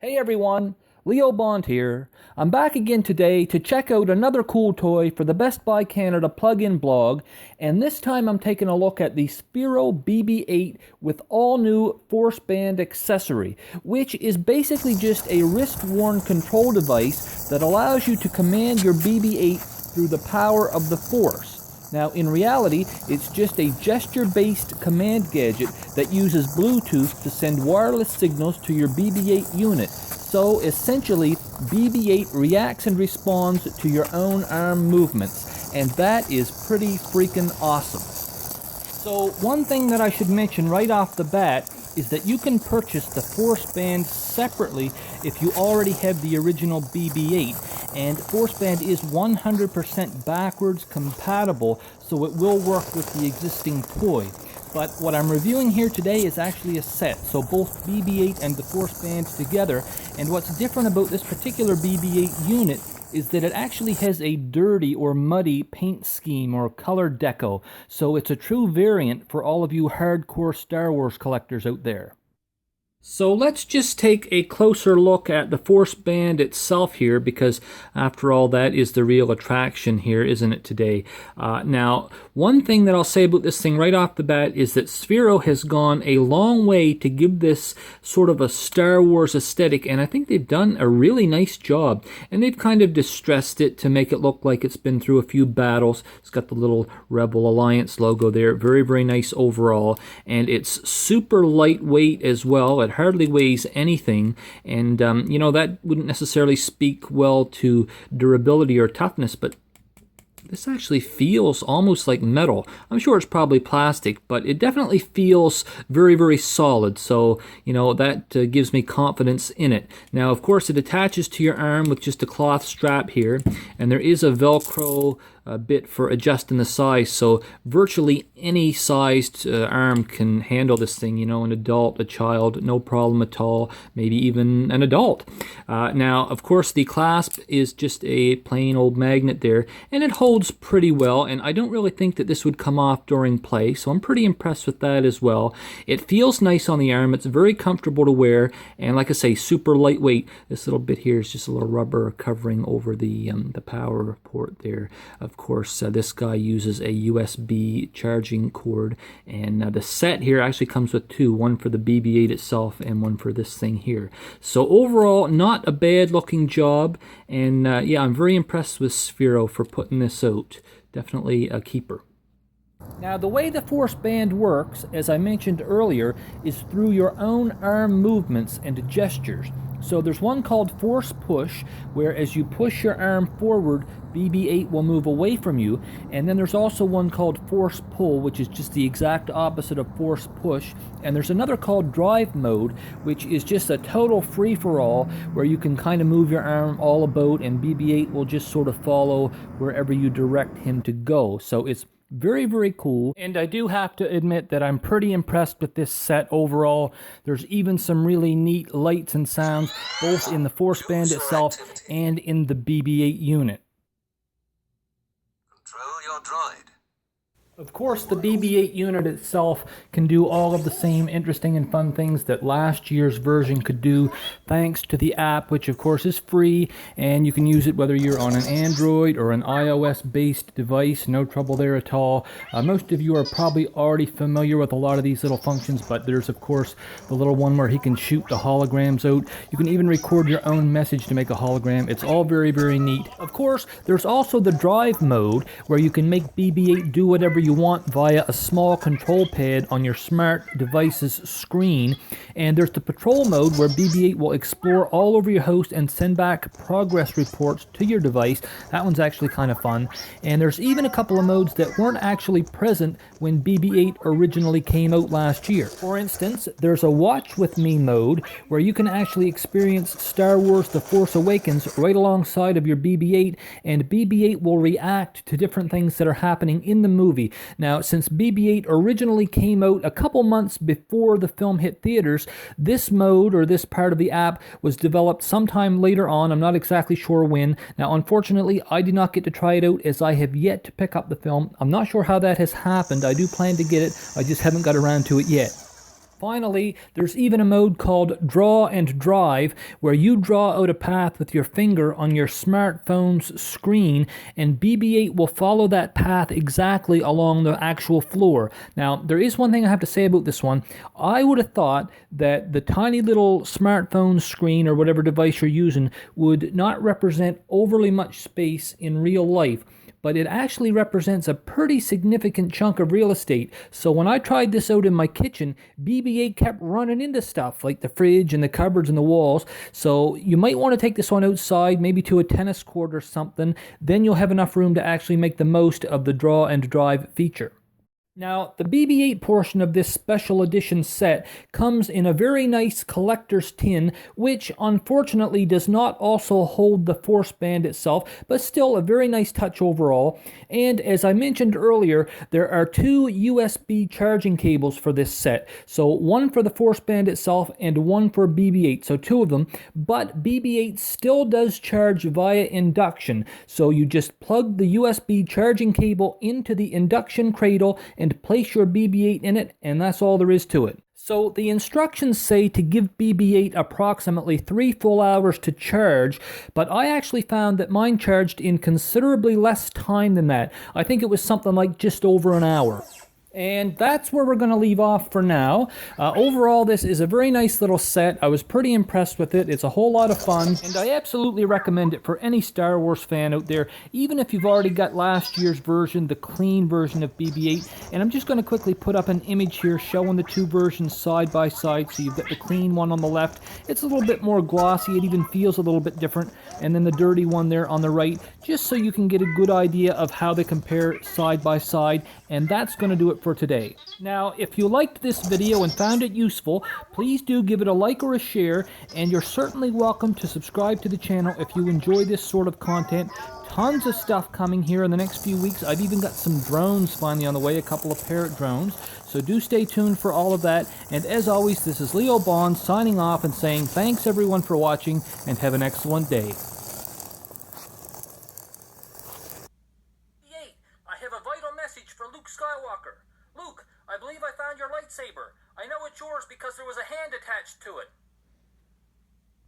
Hey everyone, Leo Bond here. I'm back again today to check out another cool toy for the Best Buy Canada plug-in blog, and this time I'm taking a look at the Sphero BB-8 with all new Force Band accessory, which is basically just a wrist-worn control device that allows you to command your BB-8 through the power of the Force. Now, in reality, it's just a gesture-based command gadget that uses Bluetooth to send wireless signals to your BB-8 unit. So, essentially, BB-8 reacts and responds to your own arm movements, and that is pretty freaking awesome. So, one thing that I should mention right off the bat is that you can purchase the Force Band separately if you already have the original BB-8, and Force Band is 100% backwards compatible, so it will work with the existing toy. But what I'm reviewing here today is actually a set, so both BB-8 and the Force Band together, and what's different about this particular BB-8 unit is that it actually has a dirty or muddy paint scheme or color deco, so it's a true variant for all of you hardcore Star Wars collectors out there. So let's just take a closer look at the Force Band itself here, because after all, that is the real attraction here, isn't it, today? Now, one thing that I'll say about this thing right off the bat is that Sphero has gone a long way to give this sort of a Star Wars aesthetic, and I think they've done a really nice job. And they've kind of distressed it to make it look like it's been through a few battles. It's got the little Rebel Alliance logo there. Very, very nice overall. And it's super lightweight as well. It hardly weighs anything, and you know, that wouldn't necessarily speak well to durability or toughness, but this actually feels almost like metal. I'm sure it's probably plastic, but it definitely feels very, very solid. So, you know, that gives me confidence in it. Now, of course, it attaches to your arm with just a cloth strap here, and there is a Velcro bit for adjusting the size, so virtually any sized arm can handle this thing, you know, an adult, a child, no problem at all, maybe even an adult. Now, of course, the clasp is just a plain old magnet there, and it holds pretty well, and I don't really think that this would come off during play, so I'm pretty impressed with that as well. It feels nice on the arm, it's very comfortable to wear, and like I say, super lightweight. This little bit here is just a little rubber covering over the power port there. Of course, this guy uses a USB charging cord, and the set here actually comes with two, one for the BB-8 itself and one for this thing here. So overall, not a bad looking job, and yeah, I'm very impressed with Sphero for putting this out. Definitely a keeper. Now, the way the Force Band works, as I mentioned earlier, is through your own arm movements and gestures. So there's one called Force Push, where as you push your arm forward, BB-8 will move away from you. And then there's also one called Force Pull, which is just the exact opposite of Force Push. And there's another called Drive Mode, which is just a total free-for-all, where you can kind of move your arm all about, and BB-8 will just sort of follow wherever you direct him to go. So it's very, very cool, and I do have to admit that I'm pretty impressed with this set overall. There's even some really neat lights and sounds, both in the Force Band itself and in the BB-8 unit. Control your droid. Of course, the BB-8 unit itself can do all of the same interesting and fun things that last year's version could do, thanks to the app, which of course is free, and you can use it whether you're on an Android or an iOS-based device. No trouble there at all. Most of you are probably already familiar with a lot of these little functions, but there's of course the little one where he can shoot the holograms out. You can even record your own message to make a hologram. It's all very, very neat. Of course, there's also the drive mode, where you can make BB-8 do whatever you want via a small control pad on your smart device's screen. And there's the patrol mode, where BB-8 will explore all over your host and send back progress reports to your device. That one's actually kind of fun. And there's even a couple of modes that weren't actually present when BB-8 originally came out last year. For instance, there's a Watch With Me mode, where you can actually experience Star Wars The Force Awakens right alongside of your BB-8, and BB-8 will react to different things that are happening in the movie. Now, since BB-8 originally came out a couple months before the film hit theaters, this mode, or this part of the app, was developed sometime later on. I'm not exactly sure when. Now, unfortunately, I did not get to try it out, as I have yet to pick up the film. I'm not sure how that has happened. I do plan to get it. I just haven't got around to it yet. Finally, there's even a mode called Draw and Drive, where you draw out a path with your finger on your smartphone's screen, and BB-8 will follow that path exactly along the actual floor. Now, there is one thing I have to say about this one. I would have thought that the tiny little smartphone screen or whatever device you're using would not represent overly much space in real life, but it actually represents a pretty significant chunk of real estate. So when I tried this out in my kitchen, BB-8 kept running into stuff like the fridge and the cupboards and the walls. So you might want to take this one outside, maybe to a tennis court or something. Then you'll have enough room to actually make the most of the draw and drive feature. Now, the BB-8 portion of this special edition set comes in a very nice collector's tin, which unfortunately does not also hold the Force Band itself, but still a very nice touch overall. And as I mentioned earlier, there are two USB charging cables for this set. So one for the Force Band itself and one for BB-8, so two of them. But BB-8 still does charge via induction. So you just plug the USB charging cable into the induction cradle and place your BB-8 in it, and that's all there is to it. So the instructions say to give BB-8 approximately 3 full hours to charge, but I actually found that mine charged in considerably less time than that. I think it was something like just over an hour. And that's where we're going to leave off for now. Overall, this is a very nice little set. I was pretty impressed with it. It's a whole lot of fun, and I absolutely recommend it for any Star Wars fan out there, even if you've already got last year's version, the clean version of BB-8. And I'm just going to quickly put up an image here showing the two versions side by side. So you've got the clean one on the left. It's a little bit more glossy. It even feels a little bit different. And then the dirty one there on the right, just so you can get a good idea of how they compare side by side. And that's going to do it for today. Now, if you liked this video and found it useful, please do give it a like or a share, and you're certainly welcome to subscribe to the channel if you enjoy this sort of content. Tons of stuff coming here in the next few weeks. I've even got some drones finally on the way, a couple of parrot drones, so do stay tuned for all of that. And as always, this is Leo Bond signing off and saying thanks everyone for watching, and have an excellent day. I have a vital message for Luke Skywalker. Luke, I believe I found your lightsaber. I know it's yours because there was a hand attached to it.